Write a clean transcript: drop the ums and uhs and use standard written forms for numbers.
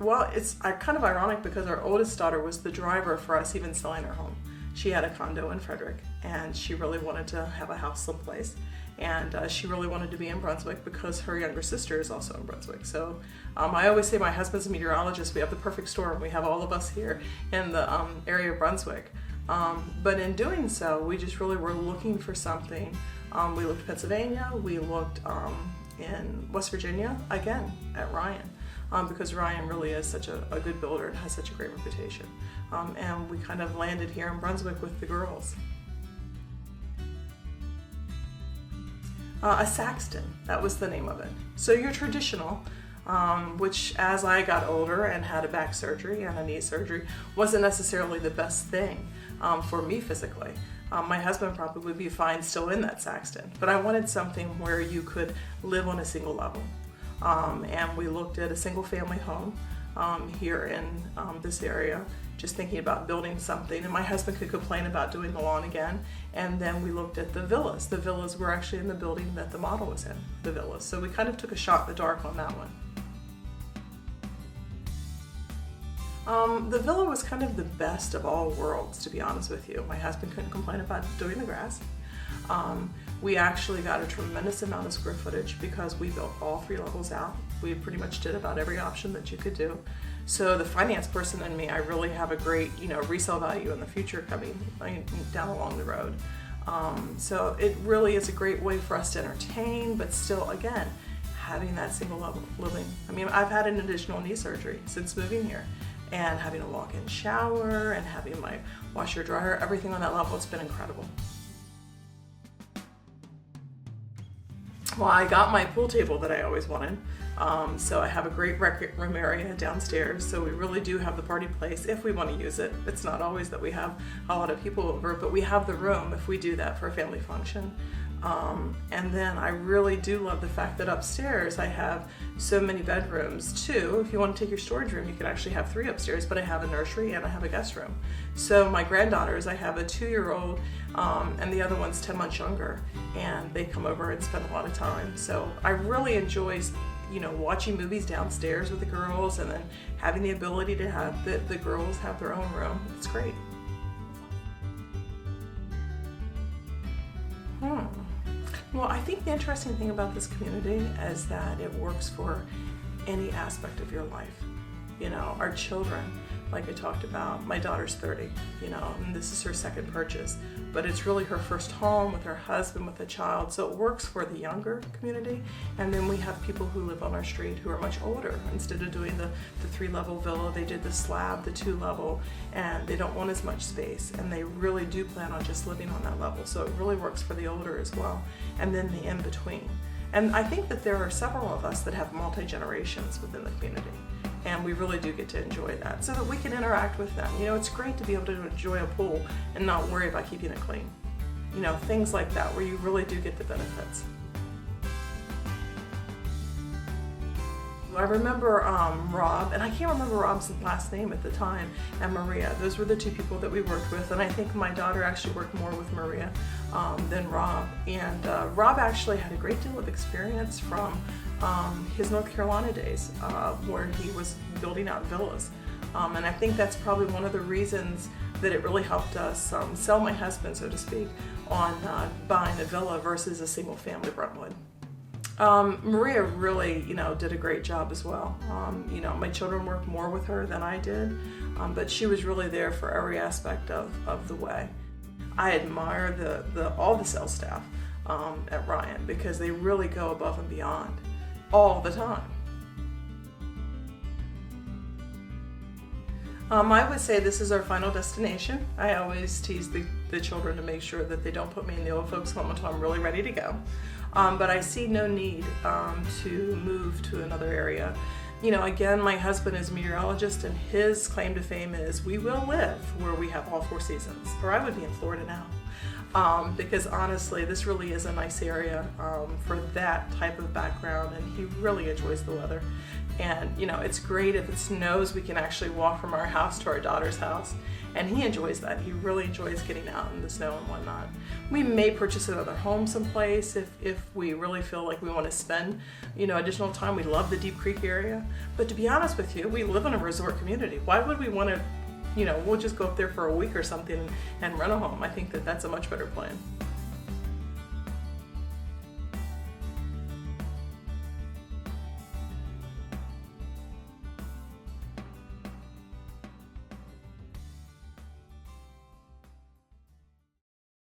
Well, it's kind of ironic because our oldest daughter was the driver for us even selling our home. She had a condo in Frederick, and she really wanted to have a house someplace. And she really wanted to be in Brunswick because her younger sister is also in Brunswick. So I always say my husband's a meteorologist. We have the perfect storm. We have all of us here in the area of Brunswick. But in doing so, we just really were looking for something. We looked at Pennsylvania. We looked in West Virginia, again, at Ryan. Because Ryan really is such a good builder and has such a great reputation. And we kind of landed here in Brunswick with the girls. A Saxton, that was the name of it. So you're traditional, which as I got older and had a back surgery and a knee surgery, wasn't necessarily the best thing for me physically. My husband probably would be fine still in that Saxton, but I wanted something where you could live on a single level. And we looked at a single family home here in this area, just thinking about building something, and my husband could complain about doing the lawn again. And then we looked at the villas. The villas were actually in the building that the model was in, the villas. So we kind of took a shot in the dark on that one. The villa was kind of the best of all worlds, to be honest with you. My husband couldn't complain about doing the grass. We actually got a tremendous amount of square footage because we built all 3 levels out. We pretty much did about every option that you could do. So the finance person in me, I really have a great, resale value in the future coming down along the road. So it really is a great way for us to entertain, but still, again, having that single level living. I mean, I've had an additional knee surgery since moving here, and having a walk-in shower and having my washer dryer, everything on that level, it's been incredible. Well, I got my pool table that I always wanted. So I have a great rec room area downstairs, so we really do have the party place if we want to use it. It's not always that we have a lot of people over, but we have the room if we do that for a family function. And then I really do love the fact that upstairs I have so many bedrooms too. If you want to take your storage room, you can actually have 3 upstairs, but I have a nursery and I have a guest room. So my granddaughters, I have a 2-year-old and the other one's 10 months younger, and they come over and spend a lot of time. So I really enjoy watching movies downstairs with the girls, and then having the ability to have the girls have their own room. It's great. Well, I think the interesting thing about this community is that it works for any aspect of your life. Our children, like I talked about, my daughter's 30, and this is her second purchase, but it's really her first home with her husband, with a child, so it works for the younger community. And then we have people who live on our street who are much older. Instead of doing the 3-level villa, they did the slab, the 2-level, and they don't want as much space, and they really do plan on just living on that level, so it really works for the older as well, and then the in-between. And I think that there are several of us that have multi-generations within the community, and we really do get to enjoy that so that we can interact with them. It's great to be able to enjoy a pool and not worry about keeping it clean. Things like that where you really do get the benefits. I remember Rob, and I can't remember Rob's last name at the time, and Maria. Those were the 2 people that we worked with, and I think my daughter actually worked more with Maria than Rob. And Rob actually had a great deal of experience from his North Carolina days where he was building out villas. And I think that's probably one of the reasons that it really helped us sell my husband, so to speak, on buying a villa versus a single family Brentwood. Maria really, did a great job as well. My children worked more with her than I did, but she was really there for every aspect of the way. I admire all the sales staff at Ryan because they really go above and beyond all the time. I would say this is our final destination. I always tease the children to make sure that they don't put me in the old folks home until I'm really ready to go. But I see no need to move to another area. Again, my husband is a meteorologist, and his claim to fame is we will live where we have all 4 seasons, or I would be in Florida now. because honestly, this really is a nice area for that type of background, and he really enjoys the weather. And you know, it's great if it snows, we can actually walk from our house to our daughter's house, and he enjoys that. He really enjoys getting out in the snow and whatnot. We may purchase another home someplace if we really feel like we want to spend, you know, additional time. We love the Deep Creek area, but to be honest with you, we live in a resort community. Why would we want to, you know, we'll just go up there for a week or something and rent a home. I think that that's a much better plan.